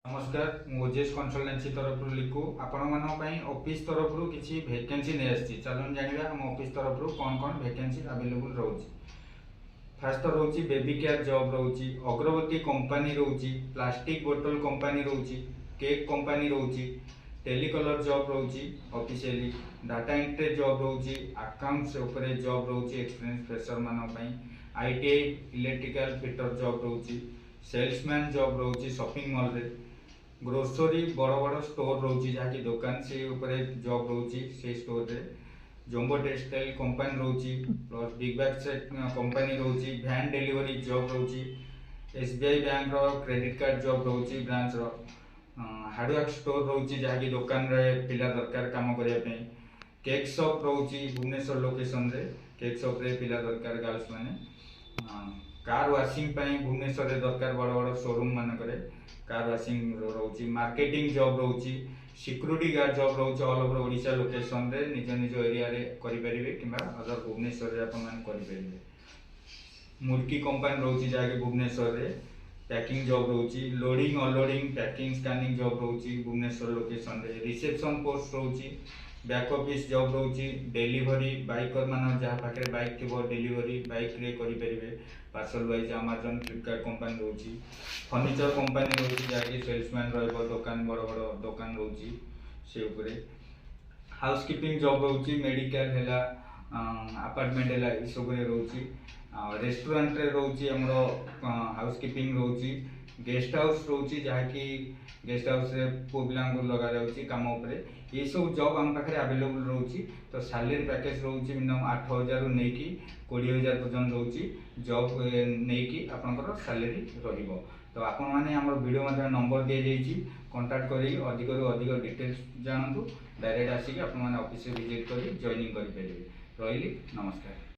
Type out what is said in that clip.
नमस्कार ओजेएस कंसल्टेंसी तरफ लिखु आपण ऑफिस तरफ किसी वैकेंसी नहीं आसी चलो जाना आम ऑफिस तरफ कौन कौन वैकेंसी अवेलेबल रोचे। फास्ट तो रोची बेबी केयर जॉब रोची, अग्रवती कंपनी रोची, प्लास्टिक बोतल कंपनी रोची, केक कंपनी रोची, टेलीकलर जॉब रोची, ऑफिशियली डाटा एंट्री जॉब रोची, अकाउंट्स उपरे जॉब रोची एक्सपीरियंस फ्रेशर मान आईटीआई इलेक्ट्रिकल फिटर जॉब रोची, सेल्समैन जॉब रोची शॉपिंग मॉल रे, ग्रोसरी बड़ बड़ स्टोर रोची जहाँकि दुकान से ऊपर जॉब रोची से स्टोर रे, जम्बो टेक्सटाइल कंपनी रोची प्लस बिग बैग कंपनी रोची, वैन डिलीवरी जॉब रोची, एसबीआई बैंक रो क्रेडिट कार्ड जॉब रोची ब्रांच रो, हार्डवेयर स्टोर रोची जहाँकि दुकान रे पिला दरकार काम करने, केक शॉप रोची भुवनेश्वर लोकेशन रे, केक शॉप रे पिला दरकार गर्ल्स माने, कार वाशिंग भुवनेश्वर रे दरकार बड़ बड़ शोरूम मानक कार वाशिंग रोची, मार्केटिंग जॉब रोची, सिक्यूरीटी गार्ड जॉब रोचे ऑल ओवर ओडिशा लोकेशन रे निज निज एरिया रे करिपरिबे किंबा अदर भुवनेश्वर रे आपण मान करिपरिबे। मुर्की कंपनी रोची जाके भुवनेश्वर रे पैकिंग जॉब रोची, loading unloading packing scanning job रोची भुवनेश्वर लोकेशन रे, रिसेप्शन पोस्ट रोची, बैक ऑफिस जॉब रोची, डिलीवरी बाइकर मान जहाँ पाखे बाइक थी डिलीवरी बाइक रे करिपरिबे, parcel wise Amazon Flipkart company रोची, फर्निचर कंपनी रोची जहाँकि सेल्समैन रहिबो दुकान बड़ बड़ दुकान रोची से उपरे, हाउसकीपिंग जॉब रोची, मेडिकल हैला अपार्टमेंट हैला ई सब रे रोची, रेस्टोरेंट रे रोची हमरो हाउसकीपिंग रोची, गेस्ट हाउस रोची जहाँकि गेस्ट हाउस रे पुओपिला को लगा जाउची काम उपरे ये सब जॉब आम पाखे अवेलेबल रोची। तो सैलरी पैकेज रोची मिनिमम 8,000 रु नेकी 20,000 पर्यंत रोची जॉब नेकी आपनकर सैलरी रहिबो। तो आपण माने हमर वीडियो मध्ये नंबर दिए जाइची कांटेक्ट करी अधिक रु अधिक डिटेल्स जानतु डायरेक्ट आसी कि आपण माने ऑफिस विजिट करी जॉइनिंग करि परिबे। रहिली नमस्कार।